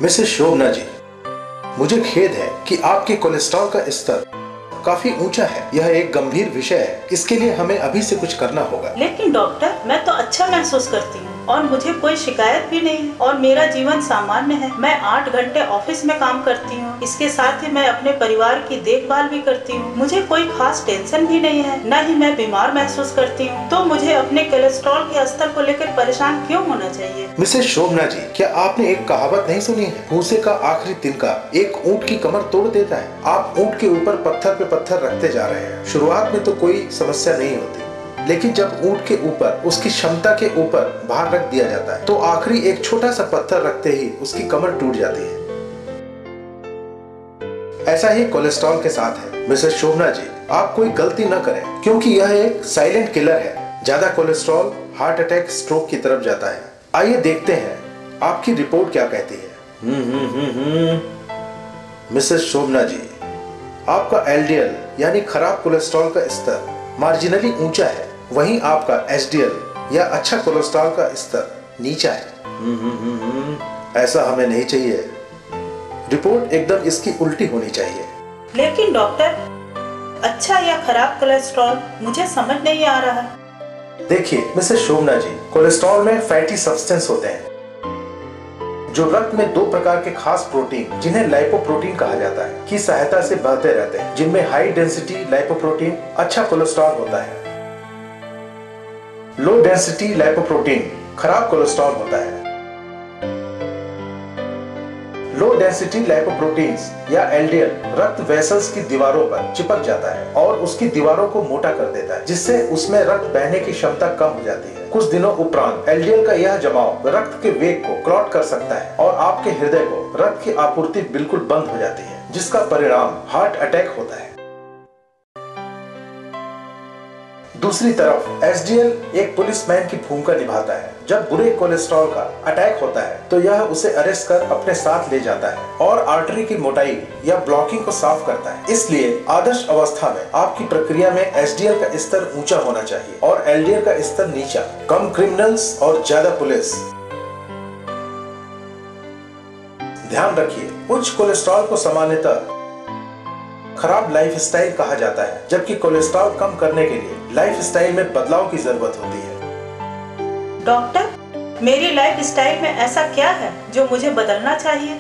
Mrs शोभना जी, मुझे खेद है कि आपके कोलेस्ट्रॉल का स्तर काफी ऊंचा है। यह एक गंभीर विषय है, इसके लिए हमें अभी से कुछ करना होगा। लेकिन डॉक्टर, मैं तो अच्छा महसूस करती हूँ और मुझे कोई शिकायत भी नहीं है और मेरा जीवन सामान्य है। मैं 8 घंटे ऑफिस में काम करती हूँ। इसके साथ ही मैं अपने परिवार की देखभाल भी करती हूँ। मुझे कोई खास टेंशन भी नहीं है, न ही मैं बीमार महसूस करती हूँ। तो मुझे अपने कोलेस्ट्रॉल के स्तर को लेकर परेशान क्यों होना चाहिए? मिसेस शोभना जी, क्या आपने एक कहावत नहीं सुनी है, भूसे का आखिरी तिनका एक ऊंट की कमर तोड़ देता है। आप ऊंट के ऊपर पत्थर पे पत्थर रखते जा रहे हैं। शुरुआत में तो कोई समस्या नहीं होती, लेकिन जब ऊंट के ऊपर उसकी क्षमता के ऊपर भार रख दिया जाता है तो आखिरी एक छोटा सा पत्थर रखते ही उसकी कमर टूट जाती है। ऐसा ही कोलेस्ट्रॉल के साथ है। मिसेस शोभना जी, आप कोई गलती न करें, क्योंकि यह एक साइलेंट किलर है। ज्यादा कोलेस्ट्रॉल हार्ट अटैक, स्ट्रोक की तरफ जाता है। आइए देखते हैं आपकी रिपोर्ट क्या कहती है। मिसेस शोभना जी, आपका एलडीएल यानी खराब कोलेस्ट्रॉल का स्तर मार्जिनली ऊंचा है, वहीं आपका एचडीएल या अच्छा कोलेस्ट्रॉल का स्तर नीचा है। ऐसा हमें नहीं चाहिए। रिपोर्ट एकदम इसकी उल्टी होनी चाहिए। लेकिन डॉक्टर, अच्छा या खराब कोलेस्ट्रॉल मुझे समझ नहीं आ रहा। देखिए मिसेस शोभना जी, कोलेस्ट्रॉल में फैटी सब्सटेंस होते हैं जो रक्त में दो प्रकार के खास प्रोटीन, जिन्हें लाइपोप्रोटीन कहा जाता है, की सहायता से बहते रहते हैं। जिनमें हाई डेंसिटी लाइपोप्रोटीन अच्छा कोलेस्ट्रॉल होता है, लो डेंसिटी लाइपोप्रोटीन खराब कोलेस्ट्रॉल होता है। लो डेंसिटी लाइपोप्रोटीन्स या एलडीएल रक्त वेसल्स की दीवारों पर चिपक जाता है और उसकी दीवारों को मोटा कर देता है, जिससे उसमें रक्त बहने की क्षमता कम हो जाती है। कुछ दिनों उपरांत एलडीएल का यह जमाव रक्त के वेग को क्लॉट कर सकता है और आपके हृदय को रक्त की आपूर्ति बिल्कुल बंद हो जाती है, जिसका परिणाम हार्ट अटैक होता है। दूसरी तरफ एचडीएल एक पुलिसमैन की भूमिका निभाता है। जब बुरे कोलेस्ट्रॉल का अटैक होता है तो यह उसे अरेस्ट कर अपने साथ ले जाता है और आर्टरी की मोटाई या ब्लॉकिंग को साफ करता है। इसलिए आदर्श अवस्था में आपकी प्रक्रिया में एचडीएल का स्तर ऊंचा होना चाहिए और एलडीएल का स्तर नीचा। कम क्रिमिनल्स और ज्यादा पुलिस। ध्यान रखिए, उच्च कोलेस्ट्रॉल को सामान्यतः खराब लाइफस्टाइल कहा जाता है, जबकि कोलेस्ट्रॉल कम करने के लिए लाइफस्टाइल में बदलाव की जरूरत होती है। डॉक्टर, मेरी लाइफस्टाइल में ऐसा क्या है जो मुझे बदलना चाहिए?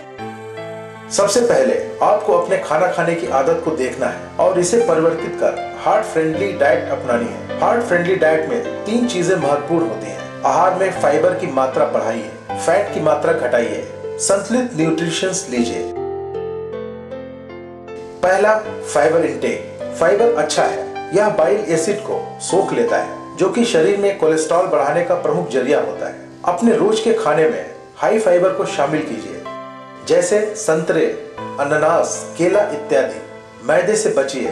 सबसे पहले आपको अपने खाना खाने की आदत को देखना है और इसे परिवर्तित कर हार्ट फ्रेंडली डाइट अपनानी है। हार्ट फ्रेंडली डाइट में 3 चीजें महत्वपूर्ण होती हैं। आहार में फाइबर की मात्रा बढ़ाइए, फैट की मात्रा घटाइए, संतुलित न्यूट्रिशंस लीजिए। पहला, फाइबर इंटेक। फाइबर अच्छा है, यह बाइल एसिड को सोख लेता है, जो कि शरीर में कोलेस्ट्रॉल बढ़ाने का प्रमुख जरिया होता है। अपने रोज के खाने में हाई फाइबर को शामिल कीजिए, जैसे संतरे, अनानास, केला इत्यादि। मैदे से बचिए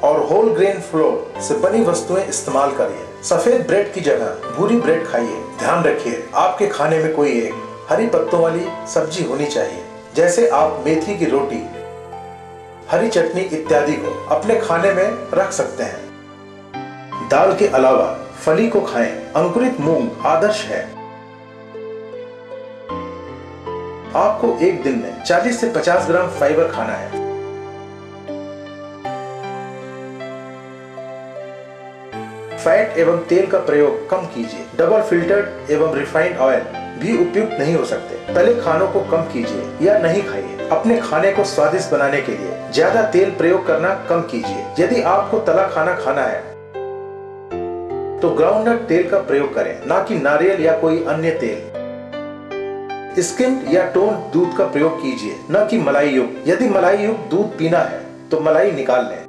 और होल ग्रेन फ्लोर से बनी वस्तुएं इस्तेमाल करिए। सफेद ब्रेड की जगह भूरी ब्रेड खाइए। ध्यान रखिए, आपके खाने में कोई एक हरी पत्तों वाली सब्जी होनी चाहिए, जैसे आप मेथी की रोटी, हरी चटनी इत्यादि को अपने खाने में रख सकते हैं। दाल के अलावा फली को खाएं। अंकुरित मूंग आदर्श है। आपको एक दिन में 40 से 50 ग्राम फाइबर खाना है। फैट एवं तेल का प्रयोग कम कीजिए। डबल फिल्टर्ड एवं रिफाइंड ऑयल भी उपयुक्त नहीं हो सकते। तले खानों को कम कीजिए या नहीं खाइए। अपने खाने को स्वादिष्ट बनाने के लिए ज्यादा तेल प्रयोग करना कम कीजिए। यदि आपको तला खाना खाना है तो ग्राउंडनट तेल का प्रयोग करें, ना कि नारियल या कोई अन्य तेल। स्किम्ड या टोन्ड दूध का प्रयोग कीजिए, न कि मलाई युक्त। यदि मलाई युक्त दूध पीना है तो मलाई निकाल लें।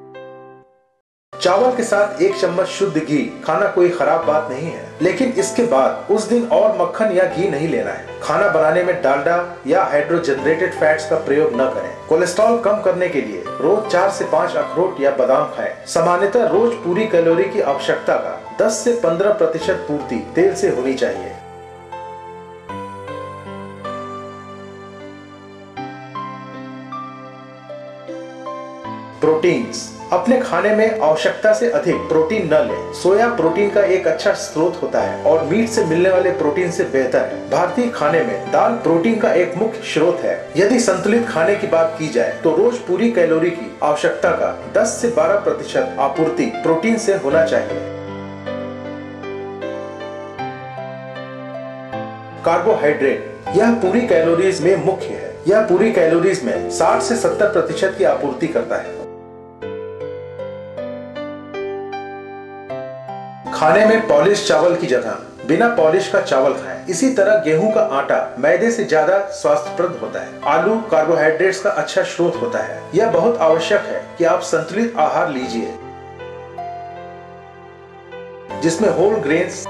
चावल के साथ 1 चम्मच शुद्ध घी खाना कोई खराब बात नहीं है, लेकिन इसके बाद उस दिन और मक्खन या घी नहीं लेना है। खाना बनाने में डालडा या हाइड्रोजनरेटेड फैट्स का प्रयोग न करें। कोलेस्ट्रॉल कम करने के लिए रोज 4 से 5 अखरोट या बादाम खाएं। सामान्यतः रोज पूरी कैलोरी की आवश्यकता का 10 से 15% पूर्ति तेल से होनी चाहिए। प्रोटीन्स अपने खाने में आवश्यकता से अधिक प्रोटीन न लें। सोया प्रोटीन का एक अच्छा स्रोत होता है और मीट से मिलने वाले प्रोटीन से बेहतर है। भारतीय खाने में दाल प्रोटीन का एक मुख्य स्रोत है। यदि संतुलित खाने की बात की जाए तो रोज पूरी कैलोरी की आवश्यकता का 10 से 12% आपूर्ति प्रोटीन से होना चाहिए। कार्बोहाइड्रेट यह पूरी कैलोरीज में मुख्य है। यह पूरी कैलोरीज में 60 से 70% की आपूर्ति करता है। खाने में पॉलिश चावल की जगह बिना पॉलिश का चावल खाएं। इसी तरह गेहूं का आटा मैदे से ज्यादा स्वास्थ्यप्रद होता है। आलू कार्बोहाइड्रेट्स का अच्छा स्रोत होता है। यह बहुत आवश्यक है कि आप संतुलित आहार लीजिए जिसमें होल ग्रेन्स,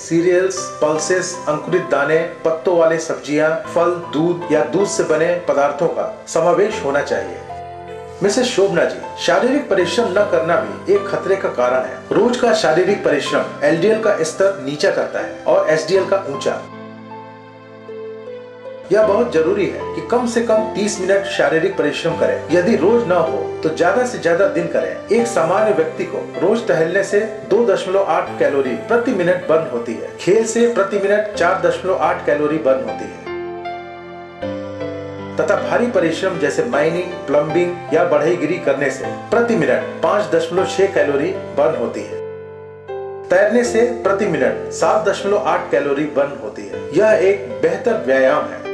सीरियल्स, पल्सेस, अंकुरित दाने, पत्तों वाले सब्जियां, फल, दूध या दूध से बने पदार्थों का समावेश होना चाहिए। मिसेस शोभना जी, शारीरिक परिश्रम न करना भी एक खतरे का कारण है। रोज का शारीरिक परिश्रम एलडीएल का स्तर नीचा करता है और एसडीएल का ऊंचा। यह बहुत जरूरी है कि कम से कम 30 मिनट शारीरिक परिश्रम करें। यदि रोज न हो तो ज्यादा से ज्यादा दिन करें। एक सामान्य व्यक्ति को रोज टहलने से 2.8 कैलोरी प्रति मिनट बर्न होती है। खेल से प्रति मिनट 4.8 कैलोरी बर्न होती है तथा भारी परिश्रम जैसे माइनिंग, प्लम्बिंग या बढ़ईगिरी करने से प्रति मिनट 5.6 कैलोरी बर्न होती है। तैरने से प्रति मिनट 7.8 कैलोरी बर्न होती है। यह एक बेहतर व्यायाम है।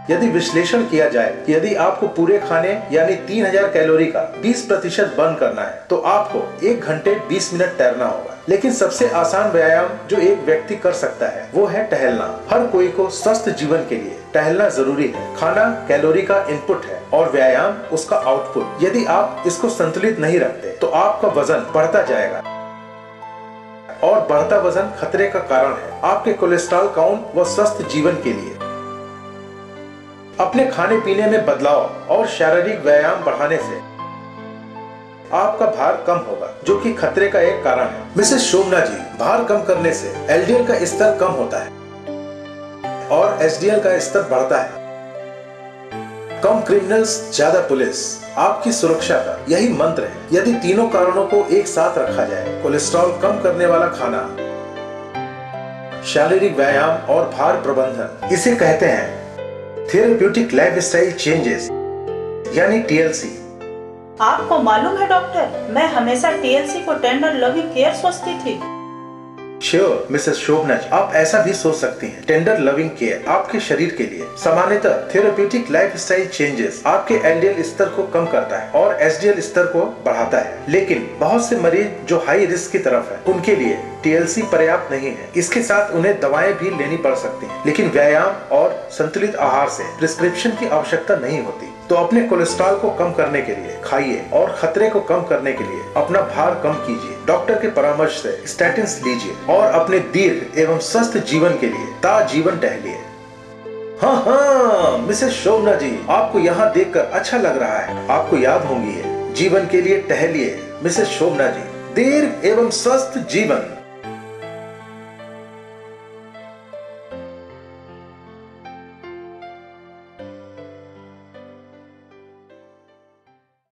यदि विश्लेषण किया जाए कि यदि आपको पूरे खाने यानी 3000 कैलोरी का 20% बर्न करना है तो आपको 1 घंटे 20 मिनट तैरना होगा। लेकिन सबसे आसान व्यायाम जो एक व्यक्ति कर सकता है वो है टहलना। हर कोई को स्वस्थ जीवन के लिए टहलना जरूरी है। खाना कैलोरी का इनपुट है और व्यायाम उसका आउटपुट। यदि आप इसको संतुलित नहीं रखते तो आपका वजन बढ़ता जाएगा और बढ़ता वजन खतरे का कारण है आपके कोलेस्ट्रॉल काउंट व स्वस्थ जीवन के लिए। अपने खाने पीने में बदलाव और शारीरिक व्यायाम बढ़ाने से आपका भार कम होगा जो कि खतरे का एक कारण है। मिसेस शोभना जी, भार कम करने से एलडीएल का स्तर कम होता है और एसडीएल का स्तर बढ़ता है। कम क्रिमिनल्स, ज्यादा पुलिस, आपकी सुरक्षा का यही मंत्र है। यदि तीनों कारणों को एक साथ रखा जाए, कोलेस्ट्रॉल कम करने वाला खाना, शारीरिक व्यायाम और भार प्रबंधन, इसे कहते हैं थेरेप्यूटिक लाइफस्टाइल चेंजेस यानी टीएलसी। आपको मालूम है डॉक्टर, मैं हमेशा टीएलसी को टेंडर लविंग केयर सोचती थी। श्योर मिसेस शोभना, आप ऐसा भी सोच सकती हैं। टेंडर लविंग केयर आपके शरीर के लिए सामान्यतः थेरेप्यूटिक लाइफस्टाइल चेंजेस आपके एलडीएल स्तर को कम करता है और एसडीएल स्तर को बढ़ाता है। लेकिन बहुत से मरीज जो हाई रिस्क की तरफ है उनके लिए टीएलसी पर्याप्त नहीं है। इसके साथ उन्हें दवाएं भी लेनी पड़ सकती हैं। लेकिन व्यायाम और संतुलित आहार से प्रिस्क्रिप्शन की आवश्यकता नहीं होती। तो अपने कोलेस्ट्रॉल को कम करने के लिए खाइए और खतरे को कम करने के लिए अपना भार कम कीजिए। डॉक्टर के परामर्श से स्टैटिन्स लीजिए और अपने दीर्घ एवं स्वस्थ जीवन के लिए ताजीवन टहलिए। हाँ, मिसेस शोभना जी, आपको यहाँ देखकर अच्छा लग रहा है। आपको याद होंगी है, जीवन के लिए टहलिए। मिसेस शोभना जी, दीर्घ एवं स्वस्थ जीवन।